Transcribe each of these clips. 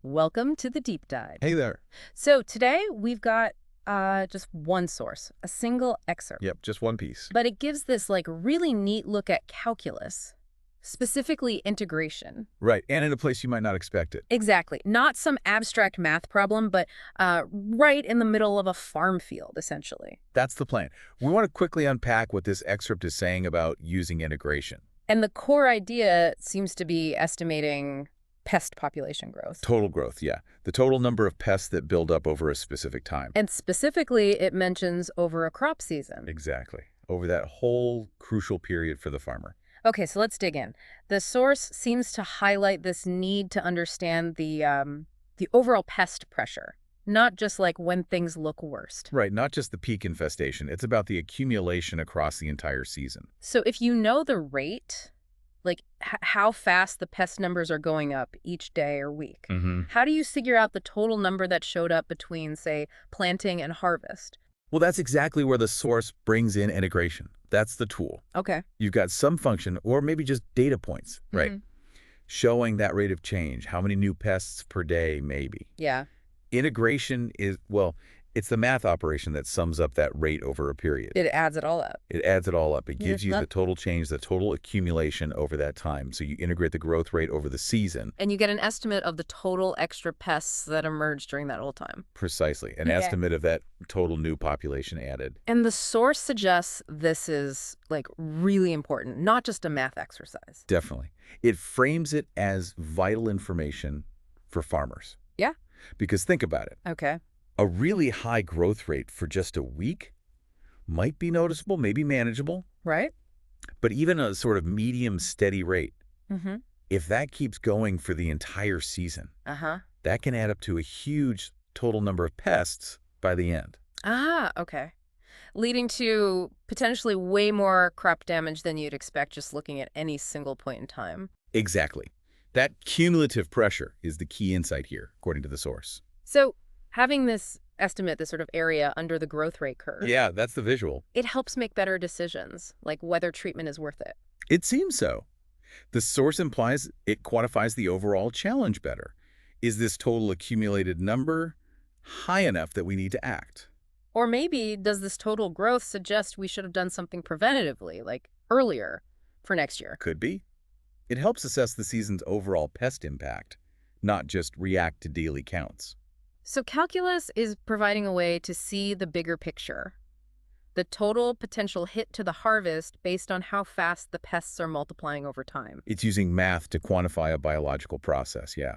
Welcome to the deep dive. Hey there. So today we've got just one source, a single excerpt, Yep, just one piece. but it gives this really neat look at calculus, specifically integration. Right, and in a place you might not expect it. Exactly. Not some abstract math problem, but right in the middle of a farm field, essentially. That's the plan. We want to quickly unpack what this excerpt is saying about using integration. And the core idea seems to be estimating pest population growth. Total growth, yeah. The total number of pests that build up over a specific time. And specifically, it mentions over a crop season. Exactly. Over that whole crucial period for the farmer. Okay, so let's dig in. The source seems to highlight this need to understand the overall pest pressure, not just like when things look worst. Right, not just the peak infestation. It's about the accumulation across the entire season. So if you know the rate, like how fast the pest numbers are going up each day or week, how do you figure out the total number that showed up between, say, planting and harvest? Well, that's exactly where the source brings in integration. That's the tool. Okay. You've got some function, or maybe just data points, right? Showing that rate of change, how many new pests per day, maybe. Yeah. Integration is, well, it's the math operation that sums up that rate over a period. It adds it all up. It adds it all up. It Yeah, gives you the total change, the total accumulation over that time. So you integrate the growth rate over the season. And you get an estimate of the total extra pests that emerged during that whole time. Precisely. An Okay. estimate of that total new population added. And the source suggests this is really important, not just a math exercise. Definitely. It frames it as vital information for farmers. Yeah. Because think about it. Okay. A really high growth rate for just a week might be noticeable, maybe manageable, Right? but even a sort of medium steady rate, Mm-hmm. if that keeps going for the entire season, Uh-huh. that can add up to a huge total number of pests by the end. Ah, okay. Leading to potentially way more crop damage than you'd expect just looking at any single point in time. Exactly. That cumulative pressure is the key insight here, according to the source. So having this estimate, this sort of area under the growth rate curve, Yeah, that's the visual. it helps make better decisions, like whether treatment is worth it. It seems so. The source implies it quantifies the overall challenge better. Is this total accumulated number high enough that we need to act? Or maybe does this total growth suggest we should have done something preventatively, like earlier for next year? Could be. It helps assess the season's overall pest impact, not just react to daily counts. So calculus is providing a way to see the bigger picture, the total potential hit to the harvest based on how fast the pests are multiplying over time. It's using math to quantify a biological process, yeah.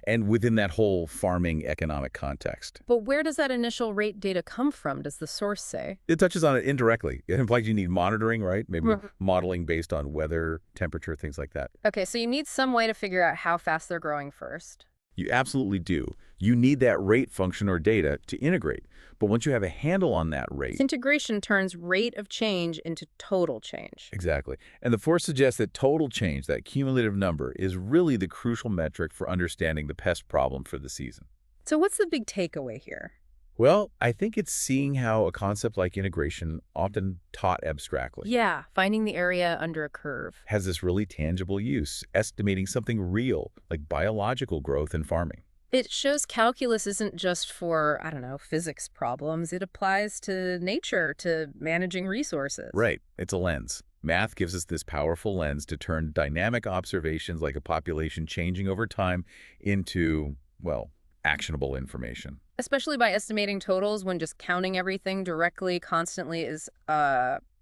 And within that whole farming economic context. But where does that initial rate data come from, does the source say? It touches on it indirectly. It implies you need monitoring, right? Maybe Mhm. modeling based on weather, temperature, things like that. Okay, so you need some way to figure out how fast they're growing first. You absolutely do. You need that rate function or data to integrate. But once you have a handle on that rate... Integration turns rate of change into total change. Exactly. And the force suggests that total change, that cumulative number, is really the crucial metric for understanding the pest problem for the season. So what's the big takeaway here? Well, I think it's seeing how a concept like integration, often taught abstractly, Yeah, finding the area under a curve. has this really tangible use, estimating something real, like biological growth in farming. It shows calculus isn't just for, I don't know, physics problems. It applies to nature, to managing resources. Right. It's a lens. Math gives us this powerful lens to turn dynamic observations like a population changing over time into, well, actionable information. Especially by estimating totals when just counting everything directly, constantly is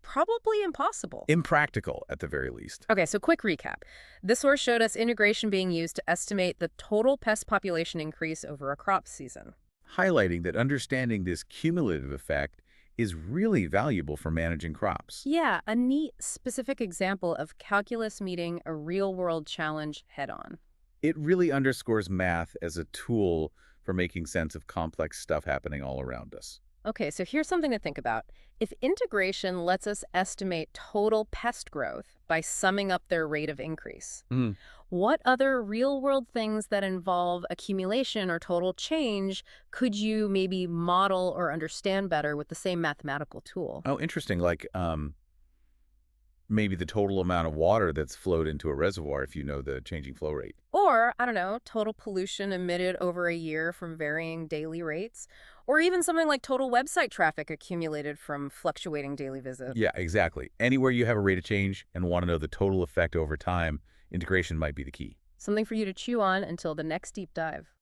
probably impossible. Impractical, at the very least. Okay, so quick recap. This source showed us integration being used to estimate the total pest population increase over a crop season. Highlighting that understanding this cumulative effect is really valuable for managing crops. Yeah, a neat, specific example of calculus meeting a real-world challenge head-on. It really underscores math as a tool for making sense of complex stuff happening all around us. Okay, so here's something to think about. If integration lets us estimate total pest growth by summing up their rate of increase, what other real-world things that involve accumulation or total change could you maybe model or understand better with the same mathematical tool? Oh, interesting. Like, maybe the total amount of water that's flowed into a reservoir if you know the changing flow rate. Or, I don't know, total pollution emitted over a year from varying daily rates. Or even something like total website traffic accumulated from fluctuating daily visits. Yeah, exactly. Anywhere you have a rate of change and want to know the total effect over time, integration might be the key. Something for you to chew on until the next deep dive.